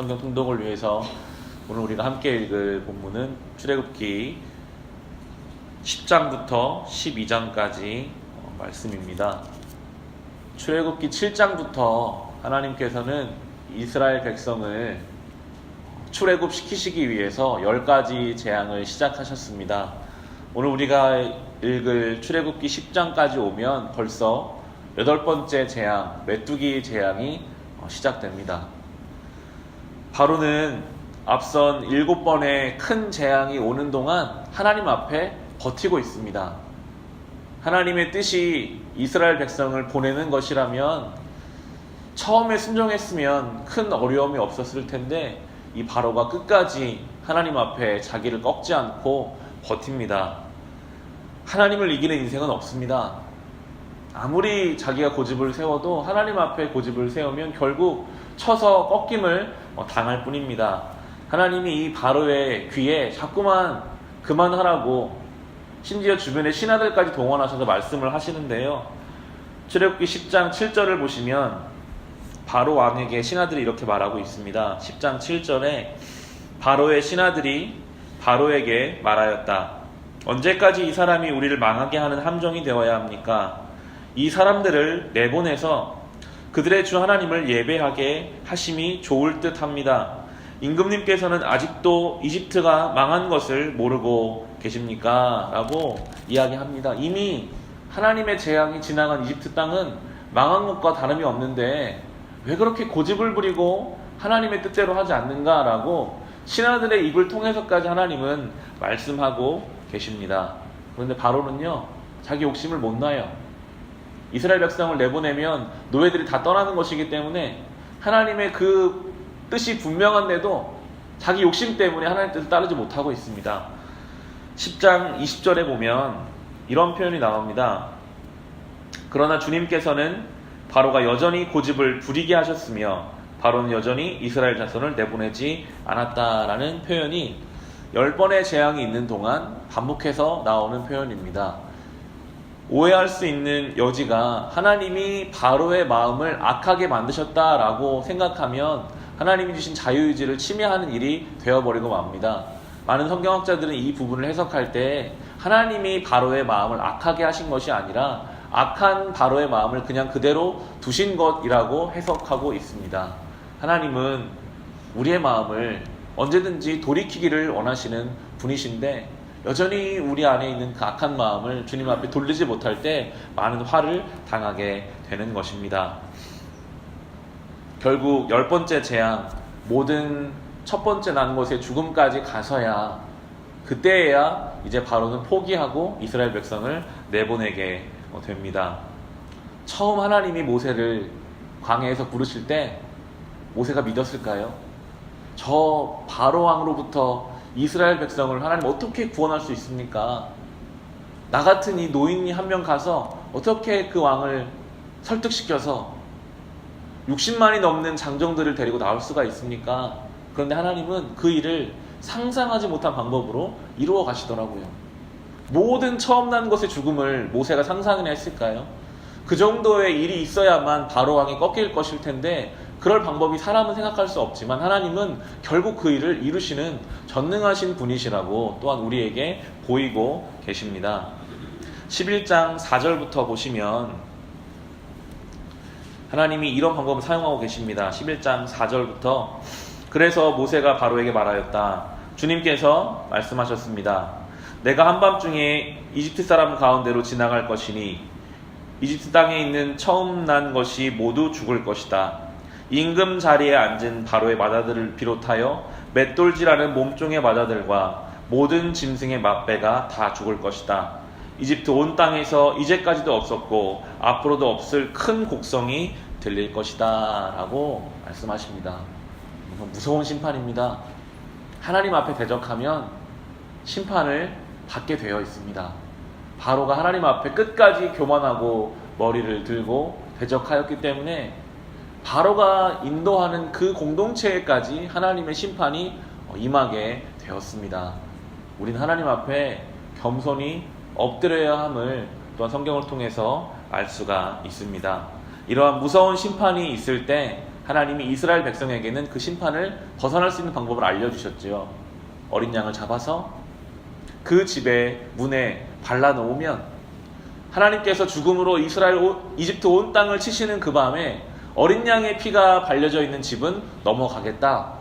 성경 통독을 위해서 오늘 우리가 함께 읽을 본문은 출애굽기 10장부터 12장까지 말씀입니다. 출애굽기 7장부터 하나님께서는 이스라엘 백성을 출애굽시키시기 위해서 10가지 재앙을 시작하셨습니다. 오늘 우리가 읽을 출애굽기 10장까지 오면 벌써 8번째 재앙, 메뚜기 재앙이 시작됩니다. 바로는 앞선 7번의 큰 재앙이 오는 동안 하나님 앞에 버티고 있습니다. 하나님의 뜻이 이스라엘 백성을 보내는 것이라면 처음에 순종했으면 큰 어려움이 없었을 텐데 이 바로가 끝까지 하나님 앞에 자기를 꺾지 않고 버팁니다. 하나님을 이기는 인생은 없습니다. 아무리 자기가 고집을 세워도 하나님 앞에 고집을 세우면 결국 쳐서 꺾임을 당할 뿐입니다. 하나님이 이 바로의 귀에 자꾸만 그만하라고 심지어 주변의 신하들까지 동원하셔서 말씀을 하시는데요. 출애굽기 10장 7절을 보시면 바로 왕에게 신하들이 이렇게 말하고 있습니다. 10장 7절에 바로의 신하들이 바로에게 말하였다. 언제까지 이 사람이 우리를 망하게 하는 함정이 되어야 합니까? 이 사람들을 내보내서 그들의 주 하나님을 예배하게 하심이 좋을 듯 합니다. 임금님께서는 아직도 이집트가 망한 것을 모르고 계십니까? 라고 이야기합니다. 이미 하나님의 재앙이 지나간 이집트 땅은 망한 것과 다름이 없는데 왜 그렇게 고집을 부리고 하나님의 뜻대로 하지 않는가? 라고 신하들의 입을 통해서까지 하나님은 말씀하고 계십니다. 그런데 바로는요, 자기 욕심을 못 놔요. 이스라엘 백성을 내보내면 노예들이 다 떠나는 것이기 때문에 하나님의 그 뜻이 분명한데도 자기 욕심 때문에 하나님의 뜻을 따르지 못하고 있습니다. 10장 20절에 보면 이런 표현이 나옵니다. 그러나 주님께서는 바로가 여전히 고집을 부리게 하셨으며 바로는 여전히 이스라엘 자손을 내보내지 않았다라는 표현이 10번의 재앙이 있는 동안 반복해서 나오는 표현입니다. 오해할 수 있는 여지가 하나님이 바로의 마음을 악하게 만드셨다라고 생각하면 하나님이 주신 자유의지를 침해하는 일이 되어버리고 맙니다. 많은 성경학자들은 이 부분을 해석할 때 하나님이 바로의 마음을 악하게 하신 것이 아니라 악한 바로의 마음을 그냥 그대로 두신 것이라고 해석하고 있습니다. 하나님은 우리의 마음을 언제든지 돌이키기를 원하시는 분이신데 여전히 우리 안에 있는 그 악한 마음을 주님 앞에 돌리지 못할 때 많은 화를 당하게 되는 것입니다. 결국 10번째 재앙, 모든 첫 번째 난 것의 죽음까지 가서야 그때야 이제 바로는 포기하고 이스라엘 백성을 내보내게 됩니다. 처음 하나님이 모세를 광야에서 부르실 때 모세가 믿었을까요? 저 바로 왕으로부터 이스라엘 백성을 하나님 어떻게 구원할 수 있습니까? 나 같은 이 노인이 한 명 가서 어떻게 그 왕을 설득시켜서 60만이 넘는 장정들을 데리고 나올 수가 있습니까? 그런데 하나님은 그 일을 상상하지 못한 방법으로 이루어 가시더라고요. 모든 처음 난 것의 죽음을 모세가 상상이나 했을까요? 그 정도의 일이 있어야만 바로 왕이 꺾일 것일 텐데 그럴 방법이 사람은 생각할 수 없지만 하나님은 결국 그 일을 이루시는 전능하신 분이시라고 또한 우리에게 보이고 계십니다. 11장 4절부터 보시면 하나님이 이런 방법을 사용하고 계십니다. 11장 4절부터 그래서 모세가 바로에게 말하였다. 주님께서 말씀하셨습니다. 내가 한밤중에 이집트 사람 가운데로 지나갈 것이니 이집트 땅에 있는 처음 난 것이 모두 죽을 것이다. 임금 자리에 앉은 바로의 마다들을 비롯하여 맷돌질하는 몸종의 마다들과 모든 짐승의 맛배가 다 죽을 것이다. 이집트 온 땅에서 이제까지도 없었고 앞으로도 없을 큰 곡성이 들릴 것이다 라고 말씀하십니다. 이건 무서운 심판입니다. 하나님 앞에 대적하면 심판을 받게 되어 있습니다. 바로가 하나님 앞에 끝까지 교만하고 머리를 들고 대적하였기 때문에 바로가 인도하는 그 공동체에까지 하나님의 심판이 임하게 되었습니다. 우린 하나님 앞에 겸손히 엎드려야 함을 또한 성경을 통해서 알 수가 있습니다. 이러한 무서운 심판이 있을 때 하나님이 이스라엘 백성에게는 그 심판을 벗어날 수 있는 방법을 알려주셨지요. 어린 양을 잡아서 그 집의 문에 발라놓으면 하나님께서 죽음으로 이집트 온 땅을 치시는 그 밤에 어린 양의 피가 발려져 있는 집은 넘어가겠다.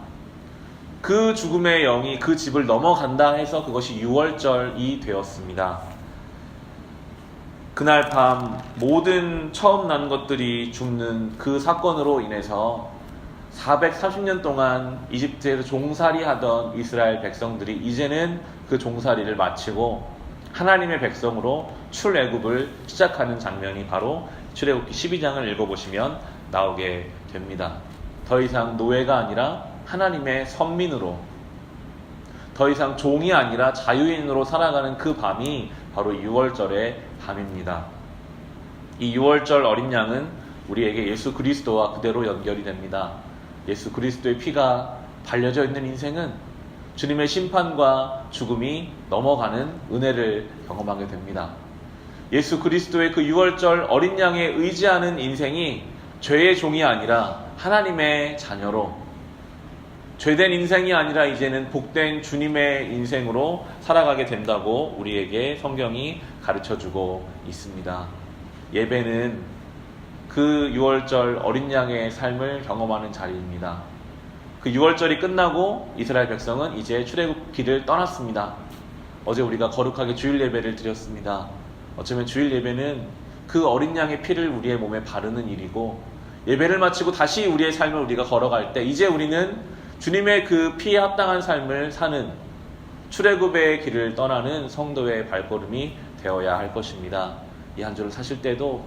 그 죽음의 영이 그 집을 넘어간다 해서 그것이 유월절이 되었습니다. 그날 밤 모든 처음 난 것들이 죽는 그 사건으로 인해서 430년 동안 이집트에서 종살이 하던 이스라엘 백성들이 이제는 그 종살이를 마치고 하나님의 백성으로 출애굽을 시작하는 장면이 바로 출애굽기 12장을 읽어보시면 나오게 됩니다. 더 이상 노예가 아니라 하나님의 선민으로, 더 이상 종이 아니라 자유인으로 살아가는 그 밤이 바로 유월절의 밤입니다. 이 유월절 어린 양은 우리에게 예수 그리스도와 그대로 연결이 됩니다. 예수 그리스도의 피가 발려져 있는 인생은 주님의 심판과 죽음이 넘어가는 은혜를 경험하게 됩니다. 예수 그리스도의 그 유월절 어린 양에 의지하는 인생이 죄의 종이 아니라 하나님의 자녀로, 죄된 인생이 아니라 이제는 복된 주님의 인생으로 살아가게 된다고 우리에게 성경이 가르쳐주고 있습니다. 예배는 그 유월절 어린 양의 삶을 경험하는 자리입니다. 그 유월절이 끝나고 이스라엘 백성은 이제 출애굽길을 떠났습니다. 어제 우리가 거룩하게 주일 예배를 드렸습니다. 어쩌면 주일 예배는 그 어린 양의 피를 우리의 몸에 바르는 일이고, 예배를 마치고 다시 우리의 삶을 우리가 걸어갈 때 이제 우리는 주님의 그 피에 합당한 삶을 사는 출애굽의 길을 떠나는 성도의 발걸음이 되어야 할 것입니다. 이 한 주를 사실 때도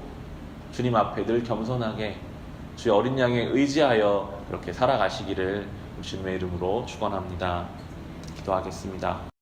주님 앞에 늘 겸손하게 주의 어린 양에 의지하여 그렇게 살아가시기를 주님의 이름으로 축원합니다. 기도하겠습니다.